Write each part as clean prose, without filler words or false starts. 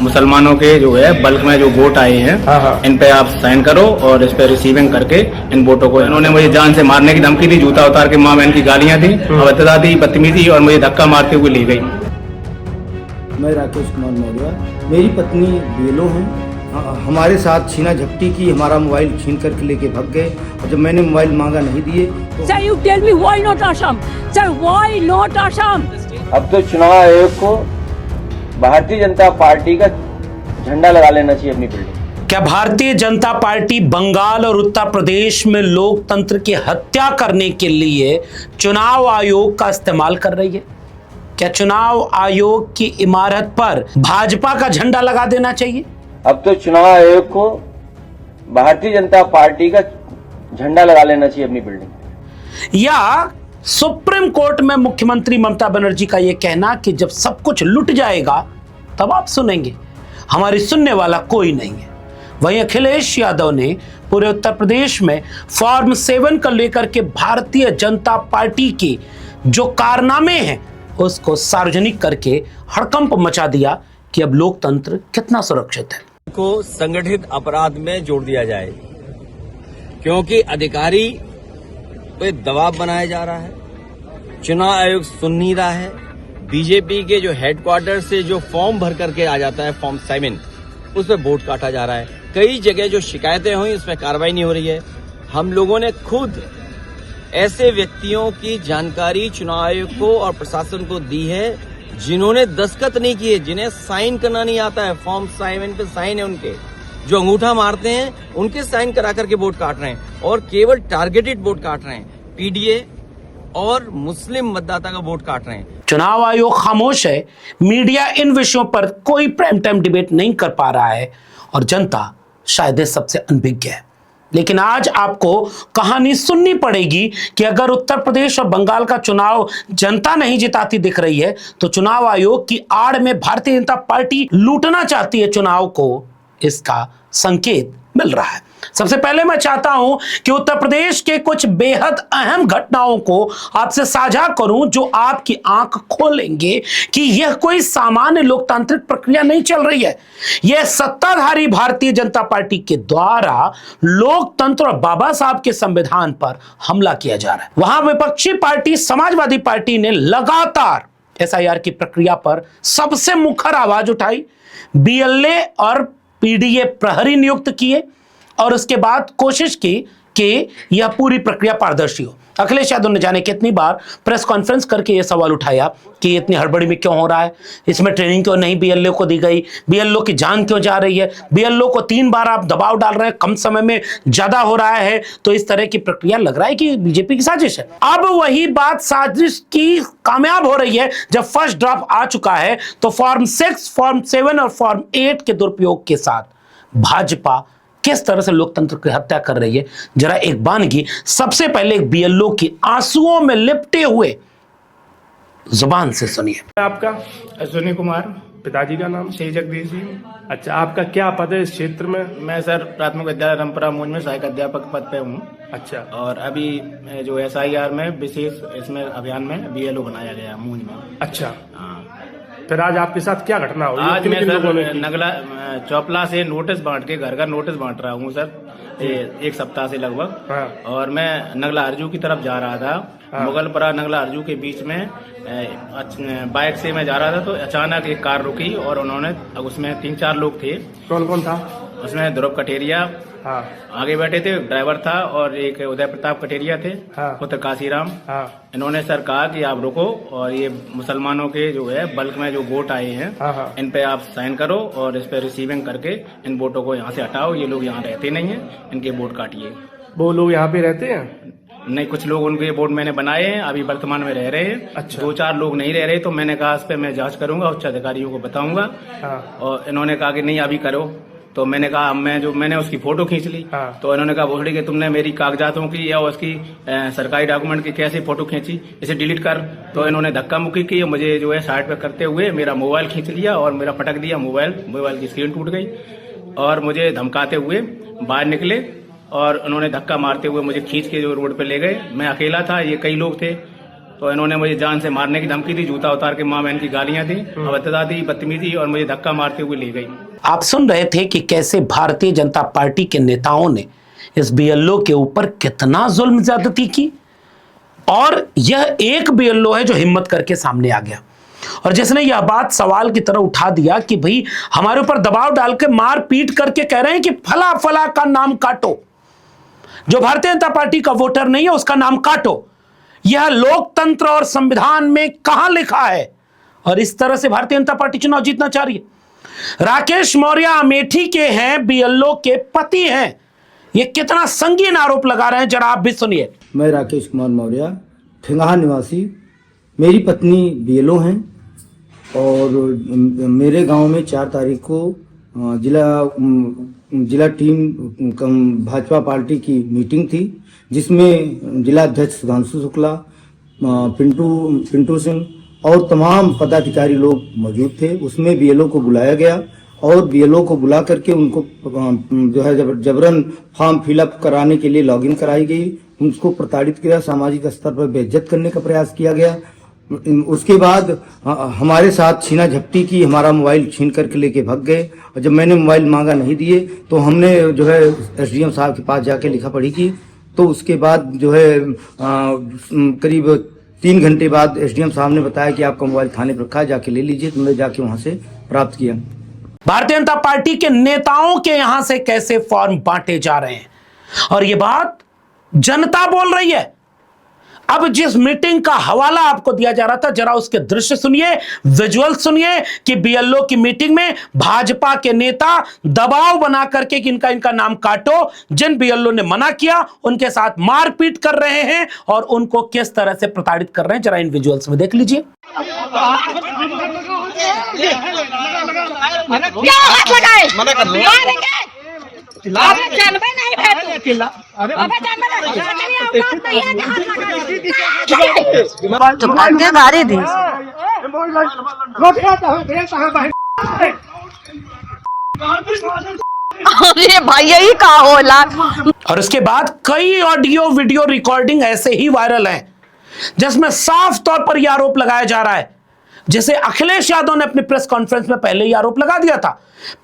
मुसलमानों के जो है बल्क में जो वोट आए हैं, इन पे आप साइन करो और इस पे रिसीविंग करके इन वोटों को। इन्होंने मुझे जान से मारने की धमकी दी, जूता उतार के माँ बहन की गालियां दी, अवतदा दी, बदतमीजी और मुझे धक्का मारते हुए ले गई। मैं राकेश कुमार मौर्य, मेरी पत्नी बेलो है। हमारे साथ छीना झपटी की, हमारा मोबाइल छीन करके लेके भाग गए और जब मैंने मोबाइल मांगा नहीं दिए तो Sir, you tell me why not Assam? Sir, why not Assam? अब तो चुनाव आयोग को भारतीय जनता पार्टी का झंडा लगा लेना चाहिए अपनी बिल्डिंग। क्या भारतीय जनता पार्टी बंगाल और उत्तर प्रदेश में लोकतंत्र की हत्या करने के लिए चुनाव आयोग का इस्तेमाल कर रही है? क्या चुनाव आयोग की इमारत पर भाजपा का झंडा लगा देना चाहिए? अब तो चुनाव आयोग को भारतीय जनता पार्टी का झंडा लगा लेना चाहिए अपनी बिल्डिंग। या सुप्रीम कोर्ट में मुख्यमंत्री ममता बनर्जी का यह कहना कि जब सब कुछ लुट जाएगा तब आप सुनेंगे, हमारी सुनने वाला कोई नहीं है। वहीं अखिलेश यादव ने पूरे उत्तर प्रदेश में फॉर्म 7 को लेकर के भारतीय जनता पार्टी के जो कारनामे हैं उसको सार्वजनिक करके हड़कंप मचा दिया कि अब लोकतंत्र कितना सुरक्षित है। को संगठित अपराध में जोड़ दिया जाए, क्योंकि अधिकारी पे दबाव बनाया जा रहा है। चुनाव आयोग सुन नहीं रहा है। बीजेपी के जो हेडक्वार्टर से जो फॉर्म भर करके आ जाता है, फॉर्म 7, उस पर वोट काटा जा रहा है। कई जगह जो शिकायतें हुई उस पर कार्रवाई नहीं हो रही है। हम लोगों ने खुद ऐसे व्यक्तियों की जानकारी चुनाव आयोग को और प्रशासन को दी है जिन्होंने दस्तखत नहीं किए, जिन्हें साइन करना नहीं आता है। फॉर्म 7 पे साइन है उनके, जो अंगूठा मारते हैं उनके साइन करा करके वोट काट रहे हैं और केवल टारगेटेड वोट काट रहे हैं। पीडीए और मुस्लिम मतदाता का वोट काट रहे हैं। चुनाव आयोग खामोश है, मीडिया इन विषयों पर कोई प्राइम टाइम डिबेट नहीं कर पा रहा है और जनता शायद सबसे अनभिज्ञ है। लेकिन आज आपको कहानी सुननी पड़ेगी कि अगर उत्तर प्रदेश और बंगाल का चुनाव जनता नहीं जिताती दिख रही है तो चुनाव आयोग की आड़ में भारतीय जनता पार्टी लूटना चाहती है चुनाव को, इसका संकेत मिल रहा है। सबसे पहले मैं चाहता हूं कि उत्तर प्रदेश के कुछ बेहद अहम घटनाओं को आपसे साझा करूं जो आपकी आंख खोलेंगे कि यह कोई सामान्य लोकतांत्रिक प्रक्रिया नहीं चल रही है। यह सत्ताधारी भारतीय जनता पार्टी के द्वारा लोकतंत्र और बाबा साहब के संविधान पर हमला किया जा रहा है। वहां विपक्षी पार्टी समाजवादी पार्टी ने लगातार एसआईआर की प्रक्रिया पर सबसे मुखर आवाज उठाई, बीएलए और पीडीए प्रहरी नियुक्त किए और उसके बाद कोशिश की कि यह पूरी प्रक्रिया पारदर्शी हो। अखिलेश यादव ने जाने कितनी बार प्रेस कॉन्फ्रेंस करके यह सवाल उठाया कि इतनी हड़बड़ी में क्यों हो रहा है, इसमें ट्रेनिंग क्यों नहीं बीएलओ को दी गई, बीएलओ की जान क्यों जा रही है, बीएलओ को 3 बार आप दबाव डाल रहे हैं, कम समय में ज्यादा हो रहा है। तो इस तरह की प्रक्रिया लग रहा है कि बीजेपी की साजिश है। अब वही बात साजिश की कामयाब हो रही है जब फर्स्ट ड्राफ्ट आ चुका है तो फॉर्म 6, फॉर्म 7 और फॉर्म 8 के दुरुपयोग के साथ भाजपा किस तरह से लोकतंत्र की हत्या कर रही है, जरा एक बानगी सबसे पहले एक बीएलओ की आंसुओं में लिपटे हुए जुबान से सुनिए। आपका? अश्विनी कुमार। पिताजी का नाम? श्री जगदीश जी। अच्छा, आपका क्या पद है इस क्षेत्र में? मैं सर प्राथमिक विद्यालय रामपुरा मूंज में सहायक अध्यापक पद पे हूँ। अच्छा, और अभी जो एसआईआर में विशेष इसमें अभियान में बीएलओ बनाया गया मूंज में। अच्छा। हाँ। फिर आज आपके साथ क्या घटना हुई? आज मैं किन लोगों ने सर की? नगला चौपला से नोटिस बांट के घर नोटिस बांट रहा हूँ सर, एक सप्ताह से लगभग। हाँ। और मैं नगला अर्जू की तरफ जा रहा था। हाँ। मुगलपरा नगला अर्जू के बीच में बाइक से मैं जा रहा था तो अचानक एक कार रुकी और उन्होंने, उसमें 3-4 लोग थे। कौन कौन था? उसमें ध्रुव कटेरिया हाँ। आगे बैठे थे, ड्राइवर था, और एक उदय प्रताप कटेरिया थे, हाँ। पुत्र काशीराम। हाँ। इन्होंने सर कहा कि आप रुको और ये मुसलमानों के जो है बल्क में जो वोट आए हैं, हाँ। इन पे आप साइन करो और इस पे रिसीविंग करके इन वोटों को यहाँ से हटाओ। ये लोग यहाँ रहते नहीं है, इनके वोट काटिए। वो लोग यहाँ पे रहते हैं? नहीं, कुछ लोग उनके वोट मैंने बनाए हैं, अभी वर्तमान में रह रहे हैं। अच्छा। 2-4 लोग नहीं रह रहे, तो मैंने कहा इस पे मैं जांच करूंगा, उच्च अधिकारियों को बताऊंगा। हाँ। और इन्होंने कहा कि नहीं अभी करो। तो मैंने कहा मैंने उसकी फोटो खींच ली। हाँ। तो इन्होंने कहा भोसड़ी के तुमने मेरी कागजातों की या उसकी सरकारी डॉक्यूमेंट की कैसे फोटो खींची, इसे डिलीट कर। तो इन्होंने धक्का मुक्की की, मुझे जो है साइड पे करते हुए मेरा मोबाइल खींच लिया और मेरा पटक दिया। मोबाइल की स्क्रीन टूट गई और मुझे धमकाते हुए बाहर निकले और उन्होंने धक्का मारते हुए मुझे खींच के जो रोड पे ले गए। मैं अकेला था, ये कई लोग थे तो इन्होंने मुझे जान से मारने की धमकी दी, जूता उतार के माँ बहन की गालियां दी, अभद्रता दी, बदतमीजी और मुझे धक्का मारते हुए ले गई। आप सुन रहे थे कि कैसे भारतीय जनता पार्टी के नेताओं ने इस बीएलओ के ऊपर कितना जुल्म ज्यादती की, और यह एक बीएलओ है जो हिम्मत करके सामने आ गया और जिसने यह बात सवाल की तरह उठा दिया कि भाई हमारे ऊपर दबाव डाल के मार पीट करके कह रहे हैं कि फला फला का नाम काटो, जो भारतीय जनता पार्टी का वोटर नहीं है उसका नाम काटो। यह लोकतंत्र और संविधान में कहां लिखा है? और इस तरह से भारतीय जनता पार्टी चुनाव जीतना चाह रही है। राकेश मौर्य अमेठी के हैं, बीएलओ के पति हैं। ये कितना संगीन आरोप लगा रहे हैं, जरा आप भी सुनिए। मैं राकेश कुमार मौर्य, ठिंगाहा निवासी। मेरी पत्नी बीएलओ हैं और मेरे गांव में 4 तारीख को जिला टीम भाजपा पार्टी की मीटिंग थी, जिसमें जिला अध्यक्ष सुधांशु शुक्ला, पिंटू सिंह और तमाम पदाधिकारी लोग मौजूद थे। उसमें बीएलओ को बुलाया गया और बीएलओ को बुला करके उनको जो है जबरन फॉर्म फिलअप कराने के लिए लॉगिन कराई गई, उनको प्रताड़ित किया, सामाजिक स्तर पर बेइज्जत करने का प्रयास किया गया। उसके बाद हमारे साथ छीना झपटी की, हमारा मोबाइल छीन करके लेके भाग गए और जब मैंने मोबाइल मांगा नहीं दिए तो हमने जो है एसडीएम साहब के पास जाके लिखा पढ़ी की। तो उसके बाद जो है करीब 3 घंटे बाद एसडीएम साहब ने बताया कि आपका मोबाइल थाने पर रखा है, जाके ले लीजिए। तो मैं जाके वहां से प्राप्त किया। भारतीय जनता पार्टी के नेताओं के यहां से कैसे फॉर्म बांटे जा रहे हैं और यह बात जनता बोल रही है। अब जिस मीटिंग का हवाला आपको दिया जा रहा था, जरा उसके दृश्य सुनिए, विजुअल सुनिए कि बीएलओ की मीटिंग में भाजपा के नेता दबाव बना करके कि इनका नाम काटो, जिन बीएलओ ने मना किया उनके साथ मारपीट कर रहे हैं और उनको किस तरह से प्रताड़ित कर रहे हैं, जरा इन विजुअल्स में देख लीजिए। क्या हाथ लगाए? मना कर लो। आपने जानबे नहीं भेज। अबे जानबे नहीं। औकात नहीं है कि हाथ लगाए। तो करके गाड़ी दी। अरे भाई यही का होला। और उसके बाद कई ऑडियो वीडियो रिकॉर्डिंग ऐसे ही वायरल हैं जिसमें साफ तौर पर यह आरोप लगाया जा रहा है, जैसे अखिलेश यादव ने अपनी प्रेस कॉन्फ्रेंस में पहले ही आरोप लगा दिया था,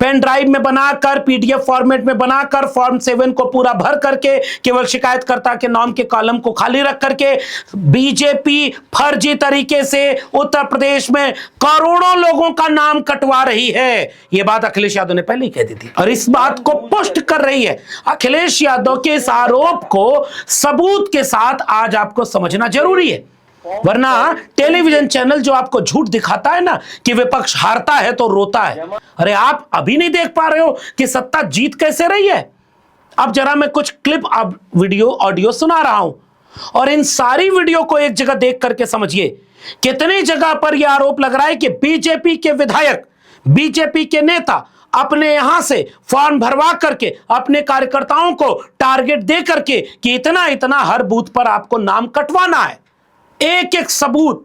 पेन ड्राइव में बनाकर, पीडीएफ फॉर्मेट में बनाकर, फॉर्म 7 को पूरा भर करके केवल शिकायतकर्ता के नाम के कॉलम को खाली रख करके बीजेपी फर्जी तरीके से उत्तर प्रदेश में करोड़ों लोगों का नाम कटवा रही है। यह बात अखिलेश यादव ने पहले ही कह दी थी और इस बात को पुष्ट कर रही है। अखिलेश यादव के इस आरोप को सबूत के साथ आज आपको समझना जरूरी है, वरना टेलीविजन चैनल जो आपको झूठ दिखाता है ना कि विपक्ष हारता है तो रोता है, अरे आप अभी नहीं देख पा रहे हो कि सत्ता जीत कैसे रही है। अब जरा मैं कुछ क्लिप अब वीडियो ऑडियो सुना रहा हूं और इन सारी वीडियो को एक जगह देख करके समझिए कितनी जगह पर यह आरोप लग रहा है कि बीजेपी के विधायक, बीजेपी के नेता अपने यहां से फॉर्म भरवा करके अपने कार्यकर्ताओं को टारगेट दे करके कि इतना इतना हर बूथ पर आपको नाम कटवाना है। एक एक सबूत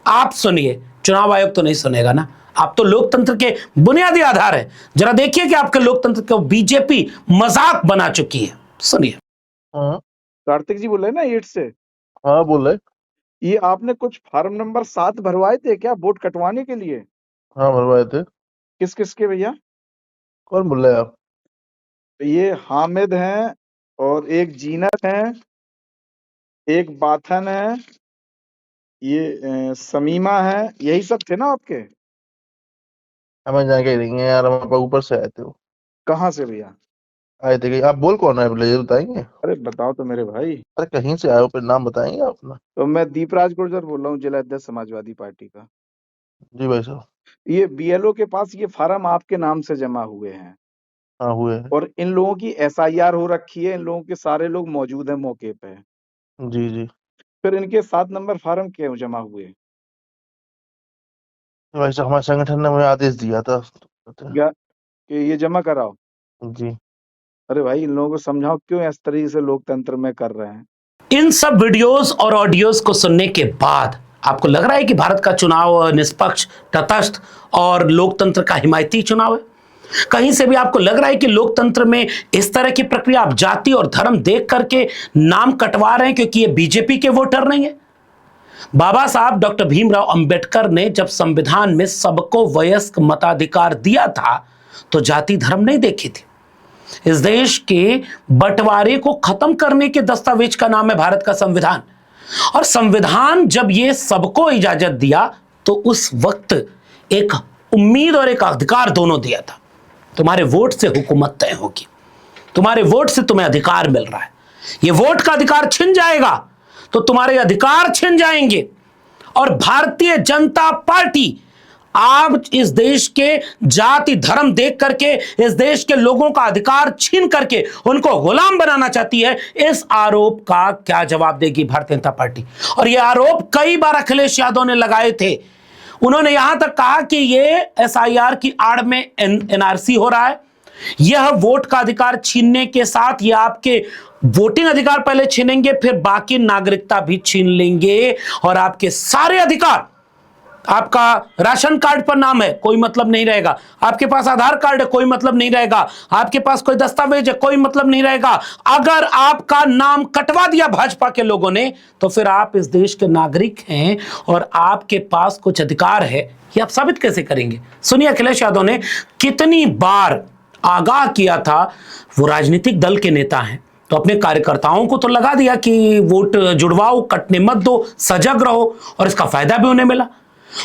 आप सुनिए, चुनाव आयोग तो नहीं सुनेगा ना, आप तो लोकतंत्र के बुनियादी आधार है। जरा देखिए कि आपके लोकतंत्र को बीजेपी मजाक बना चुकी है, सुनिए। हाँ कार्तिक जी बोल रहे हैं ना 8 से? हाँ बोल रहे। ये आपने कुछ फार्म नंबर 7 भरवाए थे क्या वोट कटवाने के लिए? हाँ भरवाए थे। किस किस के भैया? कौन बोल रहे हैं आप? ये हामिद हैं और एक जीनत है, एक बाथन है, ये समीमा है, यही सब थे ना आपके? हमें जानकारी नहीं है यार, हम ऊपर से आए थे। वो कहाँ से भैया आए थे? आप बोल कौन है ये बताएंगे? अरे बताओ तो मेरे भाई। अरे कहीं से आए हो, फिर नाम बताएंगे अपना। तो मैं दीपराज गुर्जर बोल रहा हूँ, जिला अध्यक्ष समाजवादी पार्टी का। जी भाई साहब। ये बीएलओ के पास ये फार्म आपके नाम से जमा हुए हैं? हाँ हुए हैं। और इन लोगों की एसआईआर हो रखी है, इन लोगों के सारे लोग मौजूद हैं मौके पे। जी जी। फिर इनके 7 नंबर फार्म क्यों जमा हुए? भाई साहब हमारे संगठन ने मुझे आदेश दिया था क्या कि ये जमा कराओ? जी। अरे भाई इन लोगों को समझाओ क्यों इस तरीके से लोकतंत्र में कर रहे हैं। इन सब वीडियोस और ऑडियोज को सुनने के बाद आपको लग रहा है कि भारत का चुनाव निष्पक्ष, तटस्थ और लोकतंत्र का हिमायती चुनाव है? कहीं से भी आपको लग रहा है कि लोकतंत्र में इस तरह की प्रक्रिया आप जाति और धर्म देख करके नाम कटवा रहे हैं क्योंकि ये बीजेपी के वोटर नहीं है? बाबा साहब डॉक्टर भीमराव अंबेडकर ने जब संविधान में सबको वयस्क मताधिकार दिया था तो जाति धर्म नहीं देखी थी। इस देश के बंटवारे को खत्म करने के दस्तावेज का नाम है भारत का संविधान। और संविधान जब ये सबको इजाजत दिया तो उस वक्त एक उम्मीद और एक अधिकार दोनों दिया था। तुम्हारे वोट से हुकूमत तय होगी, तुम्हारे वोट से तुम्हें अधिकार मिल रहा है। ये वोट का अधिकार छिन जाएगा तो तुम्हारे अधिकार छिन जाएंगे। और भारतीय जनता पार्टी आज इस देश के जाति धर्म देख करके इस देश के लोगों का अधिकार छीन करके उनको गुलाम बनाना चाहती है। इस आरोप का क्या जवाब देगी भारतीय जनता पार्टी? और यह आरोप कई बार अखिलेश यादव ने लगाए थे। उन्होंने यहां तक कहा कि यह एसआईआर की आड़ में एनआरसी हो रहा है, यह वोट का अधिकार छीनने के साथ यह आपके वोटिंग अधिकार पहले छीनेंगे, फिर बाकी नागरिकता भी छीन लेंगे और आपके सारे अधिकार, आपका राशन कार्ड पर नाम है कोई मतलब नहीं रहेगा, आपके पास आधार कार्ड है कोई मतलब नहीं रहेगा, आपके पास कोई दस्तावेज है कोई मतलब नहीं रहेगा। अगर आपका नाम कटवा दिया भाजपा के लोगों ने तो फिर आप इस देश के नागरिक हैं और आपके पास कुछ अधिकार है। ये आप साबित कैसे करेंगे? सुनिए अखिलेश यादव ने कितनी बार आगाह किया था। वो राजनीतिक दल के नेता हैं तो अपने कार्यकर्ताओं को तो लगा दिया कि वोट जुड़वाओ, कटने मत दो, सजग रहो, और इसका फायदा भी उन्हें मिला।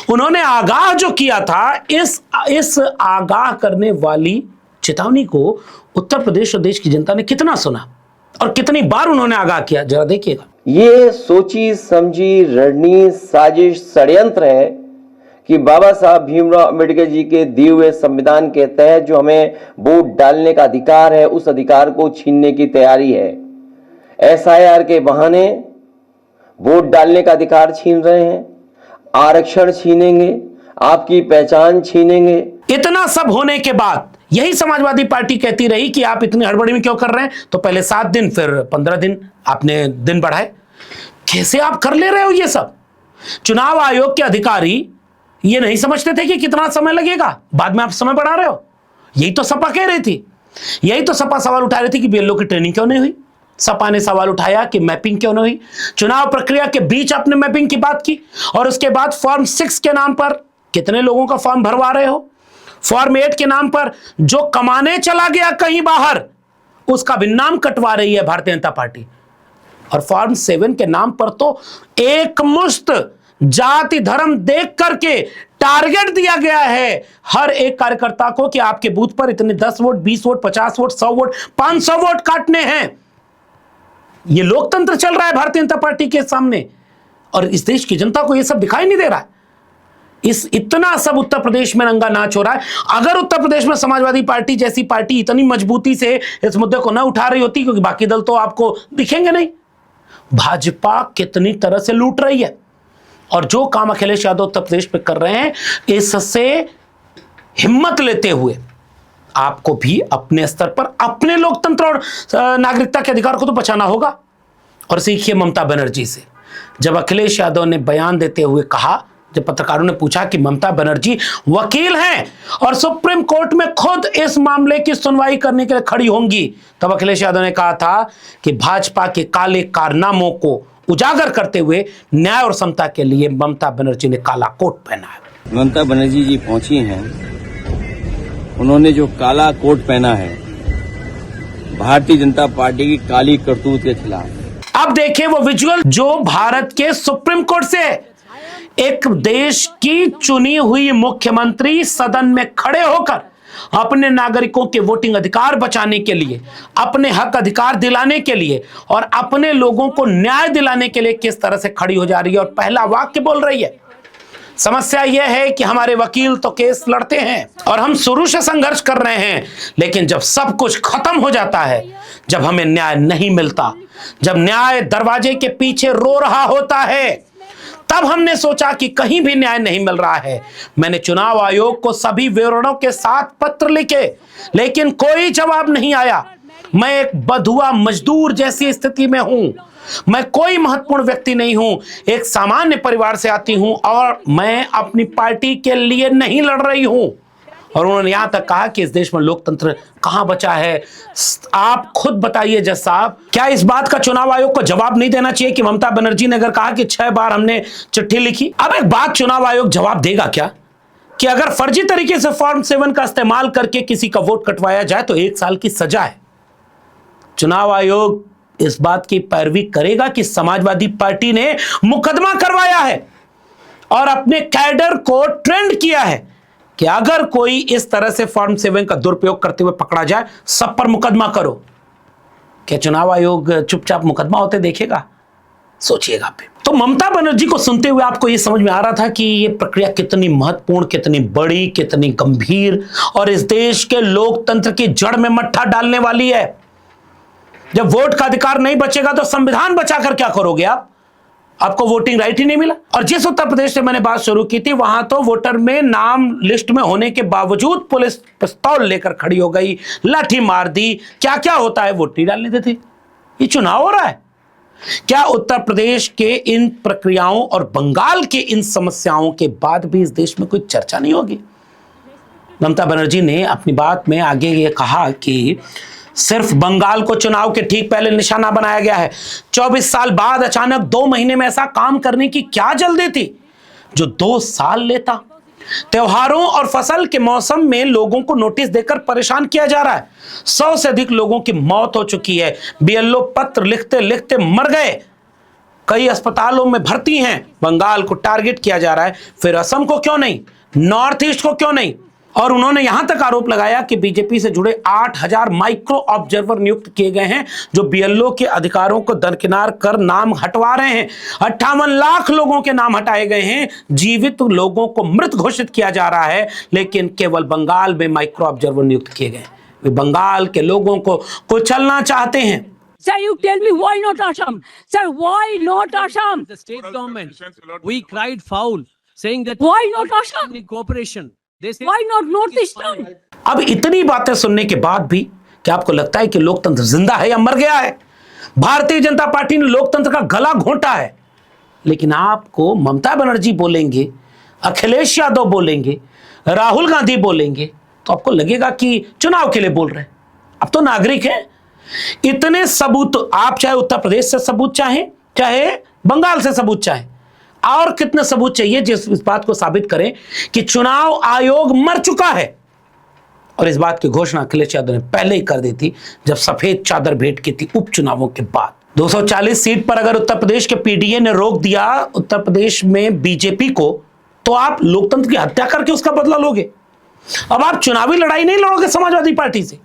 उन्होंने आगाह जो किया था, इस आगाह करने वाली चेतावनी को उत्तर प्रदेश और देश की जनता ने कितना सुना और कितनी बार उन्होंने आगाह किया, जरा देखिएगा। ये सोची समझी रणनीति साजिश षड्यंत्र है कि बाबा साहब भीमराव अंबेडकर जी के दिए हुए संविधान के तहत जो हमें वोट डालने का अधिकार है उस अधिकार को छीनने की तैयारी है। एसआईआर के बहाने वोट डालने का अधिकार छीन रहे हैं, आरक्षण छीनेंगे, आपकी पहचान छीनेंगे। इतना सब होने के बाद यही समाजवादी पार्टी कहती रही कि आप इतनी हड़बड़ी में क्यों कर रहे हैं, तो पहले 7 दिन फिर 15 दिन आपने दिन बढ़ाए। कैसे आप कर ले रहे हो ये सब? चुनाव आयोग के अधिकारी ये नहीं समझते थे कि कितना समय लगेगा, बाद में आप समय बढ़ा रहे हो। यही तो सपा कह रही थी, यही तो सपा सवाल उठा रही थी कि बीएलओ की ट्रेनिंग क्यों नहीं हुई। सपा ने सवाल उठाया कि मैपिंग क्यों नहीं हुई। चुनाव प्रक्रिया के बीच आपने मैपिंग की बात की और उसके बाद फॉर्म 6 के नाम पर कितने लोगों का फॉर्म भरवा रहे हो। फॉर्म 8 के नाम पर जो कमाने चला गया कहीं बाहर उसका भी नाम कटवा रही है भारतीय जनता पार्टी। और फॉर्म 7 के नाम पर तो एक मुश्त जाति धर्म देख करके टारगेट दिया गया है हर एक कार्यकर्ता को कि आपके बूथ पर इतने 10 vote, 20 vote, 50 vote, 100 vote, 500 vote काटने हैं। ये लोकतंत्र चल रहा है भारतीय जनता पार्टी के सामने और इस देश की जनता को ये सब दिखाई नहीं दे रहा है। इतना सब उत्तर प्रदेश में रंगा नाच हो रहा है। अगर उत्तर प्रदेश में समाजवादी पार्टी जैसी पार्टी इतनी मजबूती से इस मुद्दे को न उठा रही होती, क्योंकि बाकी दल तो आपको दिखेंगे नहीं। भाजपा कितनी तरह से लूट रही है और जो काम अखिलेश यादव उत्तर प्रदेश में कर रहे हैं, इससे हिम्मत लेते हुए आपको भी अपने स्तर पर अपने लोकतंत्र और नागरिकता के अधिकार को तो बचाना होगा। और सीखिए ममता बनर्जी से, जब अखिलेश यादव ने बयान देते हुए कहा, जब पत्रकारों ने पूछा कि ममता बनर्जी वकील हैं और सुप्रीम कोर्ट में खुद इस मामले की सुनवाई करने के लिए खड़ी होंगी, तब अखिलेश यादव ने कहा था कि भाजपा के काले कारनामों को उजागर करते हुए न्याय और समता के लिए ममता बनर्जी ने काला कोट पहना है। ममता बनर्जी जी पहुंची हैं, उन्होंने जो काला कोट पहना है भारतीय जनता पार्टी की काली करतूत के खिलाफ। अब देखिए वो विजुअल जो भारत के सुप्रीम कोर्ट से एक देश की चुनी हुई मुख्यमंत्री सदन में खड़े होकर अपने नागरिकों के वोटिंग अधिकार बचाने के लिए, अपने हक अधिकार दिलाने के लिए और अपने लोगों को न्याय दिलाने के लिए किस तरह से खड़ी हो जा रही है और पहला वाक्य बोल रही है। समस्या यह है कि हमारे वकील तो केस लड़ते हैं और हम शुरू से संघर्ष कर रहे हैं, लेकिन जब सब कुछ खत्म हो जाता है, जब हमें न्याय नहीं मिलता, जब न्याय दरवाजे के पीछे रो रहा होता है, तब हमने सोचा कि कहीं भी न्याय नहीं मिल रहा है। मैंने चुनाव आयोग को सभी विवरणों के साथ पत्र लिखे, लेकिन कोई जवाब नहीं आया। मैं एक बधुआ मजदूर जैसी स्थिति में हूं। मैं कोई महत्वपूर्ण व्यक्ति नहीं हूं, एक सामान्य परिवार से आती हूं और मैं अपनी पार्टी के लिए नहीं लड़ रही हूं। और उन्होंने यहां तक कहा कि इस देश में लोकतंत्र कहां बचा है। आप खुद बताइए जज साहब, क्या इस बात का चुनाव आयोग को जवाब नहीं देना चाहिए कि ममता बनर्जी ने अगर कहा कि 6 बार हमने चिट्ठी लिखी, अब एक बात चुनाव आयोग जवाब देगा क्या कि अगर फर्जी तरीके से फॉर्म 7 का इस्तेमाल करके किसी का वोट कटवाया जाए तो 1 साल की सजा है। चुनाव आयोग इस बात की पैरवी करेगा कि समाजवादी पार्टी ने मुकदमा करवाया है और अपने कैडर को ट्रेंड किया है कि अगर कोई इस तरह से फॉर्म 7 का दुरुपयोग करते हुए पकड़ा जाए, सब पर मुकदमा करो। क्या चुनाव आयोग चुपचाप मुकदमा होते देखेगा? सोचिएगा आप। तो ममता बनर्जी को सुनते हुए आपको यह समझ में आ रहा था कि यह प्रक्रिया कितनी महत्वपूर्ण, कितनी बड़ी, कितनी गंभीर और इस देश के लोकतंत्र की जड़ में मट्ठा डालने वाली है। जब वोट का अधिकार नहीं बचेगा तो संविधान बचाकर क्या करोगे आप? आपको वोटिंग राइट ही नहीं मिला। और जिस उत्तर प्रदेश से मैंने बात शुरू की थी, वहां तो वोटर में नाम लिस्ट में होने के बावजूद पुलिस पिस्तौल लेकर खड़ी हो गई, लाठी मार दी, क्या क्या होता है, वोट नहीं डालने देते। ये चुनाव हो रहा है। क्या उत्तर प्रदेश के इन प्रक्रियाओं और बंगाल के इन समस्याओं के बाद भी इस देश में कोई चर्चा नहीं होगी? ममता बनर्जी ने अपनी बात में आगे ये कहा कि सिर्फ बंगाल को चुनाव के ठीक पहले निशाना बनाया गया है। 24 साल बाद अचानक 2 महीने में ऐसा काम करने की क्या जल्दी थी जो 2 साल लेता? त्योहारों और फसल के मौसम में लोगों को नोटिस देकर परेशान किया जा रहा है। 100 से अधिक लोगों की मौत हो चुकी है। बीएलओ पत्र लिखते लिखते मर गए। कई अस्पतालों में भर्ती हैं। बंगाल को टारगेट किया जा रहा है, फिर असम को क्यों नहीं, नॉर्थ ईस्ट को क्यों नहीं? और उन्होंने यहां तक आरोप लगाया कि बीजेपी से जुड़े 8000 माइक्रो ऑब्जर्वर नियुक्त किए गए हैं जो बीएलओ के अधिकारों को दरकिनार कर नाम हटवा रहे हैं। 58 लाख लोगों के नाम हटाए गए हैं। जीवित लोगों को मृत घोषित किया जा रहा है, लेकिन केवल बंगाल में माइक्रो ऑब्जर्वर नियुक्त किए गए। वे बंगाल के लोगों को कुचलना चाहते हैं। Sir, you tell me why not Assam? Sir, why not Assam? The state government, we cried foul, saying that Why not Assam? cooperation. They say Why not Northeastern? अब इतनी बातें सुनने के बाद भी क्या आपको लगता है कि लोकतंत्र जिंदा है या मर गया है? भारतीय जनता पार्टी ने लोकतंत्र का गला घोंटा है। लेकिन आपको ममता बनर्जी बोलेंगे, अखिलेश यादव बोलेंगे, राहुल गांधी बोलेंगे तो आपको लगेगा कि चुनाव के लिए बोल रहे हैं। अब तो नागरिक हैं। इतने सबूत, आप चाहे उत्तर प्रदेश से सबूत चाहें, चाहे बंगाल से सबूत चाहें, और कितने सबूत चाहिए जिस इस बात को साबित करें कि चुनाव आयोग मर चुका है? और इस बात की घोषणा अखिलेश यादव ने पहले ही कर दी थी जब सफेद चादर भेंट की थी उपचुनावों के बाद। 240 सीट पर अगर उत्तर प्रदेश के पीडीए ने रोक दिया उत्तर प्रदेश में बीजेपी को, तो आप लोकतंत्र की हत्या करके उसका बदला लोगे। अब आप चुनावी लड़ाई नहीं लड़ोगे समाजवादी पार्टी से।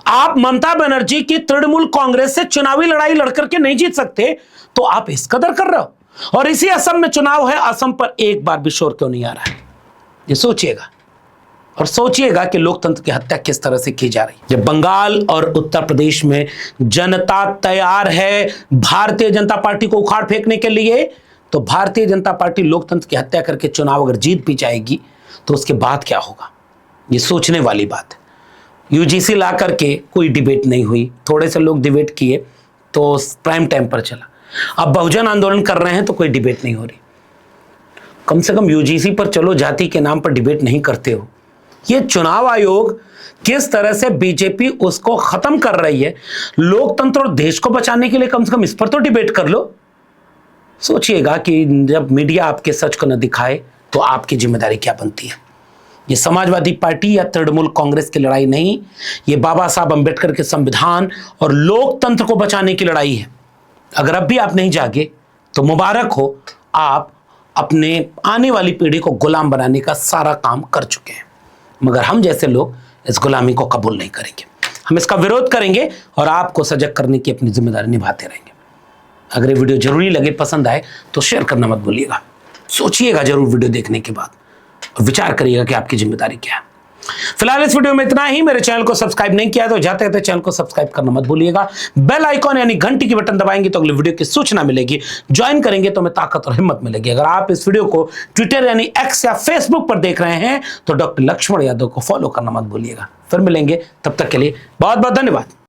आप ममता बनर्जी की तृणमूल कांग्रेस से चुनावी लड़ाई लड़कर के नहीं जीत सकते, तो आप इस कदर कर रहे हो। और इसी असम में चुनाव है, असम पर एक बार भी शोर क्यों नहीं आ रहा है? ये सोचिएगा और सोचिएगा कि लोकतंत्र की हत्या किस तरह से की जा रही है। जब बंगाल और उत्तर प्रदेश में जनता तैयार है भारतीय जनता पार्टी को उखाड़ फेंकने के लिए, तो भारतीय जनता पार्टी लोकतंत्र की हत्या करके चुनाव अगर जीत भी जाएगी तो उसके बाद क्या होगा? ये सोचने वाली बात है। यूजीसी ला करके कोई डिबेट नहीं हुई, थोड़े से लोग डिबेट किए तो प्राइम टाइम पर चला। अब बहुजन आंदोलन कर रहे हैं तो कोई डिबेट नहीं हो रही। कम से कम यूजीसी पर चलो, जाति के नाम पर डिबेट नहीं करते हो। ये चुनाव आयोग किस तरह से बीजेपी उसको खत्म कर रही है, लोकतंत्र और देश को बचाने के लिए कम से कम इस पर तो डिबेट कर लो। सोचिएगा कि जब मीडिया आपके सच को न दिखाए तो आपकी जिम्मेदारी क्या बनती है। ये समाजवादी पार्टी या तृणमूल कांग्रेस की लड़ाई नहीं, ये बाबा साहब अंबेडकर के संविधान और लोकतंत्र को बचाने की लड़ाई है। अगर अब भी आप नहीं जागे तो मुबारक हो, आप अपने आने वाली पीढ़ी को गुलाम बनाने का सारा काम कर चुके हैं। मगर हम जैसे लोग इस गुलामी को कबूल नहीं करेंगे। हम इसका विरोध करेंगे और आपको सजग करने की अपनी जिम्मेदारी निभाते रहेंगे। अगर ये वीडियो जरूरी लगे, पसंद आए तो शेयर करना मत भूलिएगा। सोचिएगा जरूर वीडियो देखने के बाद और विचार करिएगा कि आपकी जिम्मेदारी क्या है। फिलहाल इस वीडियो में इतना ही। मेरे चैनल को सब्सक्राइब नहीं किया तो जाते जाते चैनल को सब्सक्राइब करना मत भूलिएगा। बेल आइकॉन यानी घंटी की बटन दबाएंगे तो अगले वीडियो की सूचना मिलेगी। ज्वाइन करेंगे तो हमें ताकत और हिम्मत मिलेगी। अगर आप इस वीडियो को ट्विटर यानी एक्स या फेसबुक पर देख रहे हैं तो डॉक्टर लक्ष्मण यादव को फॉलो करना मत भूलिएगा। फिर मिलेंगे, तब तक के लिए बहुत बहुत धन्यवाद।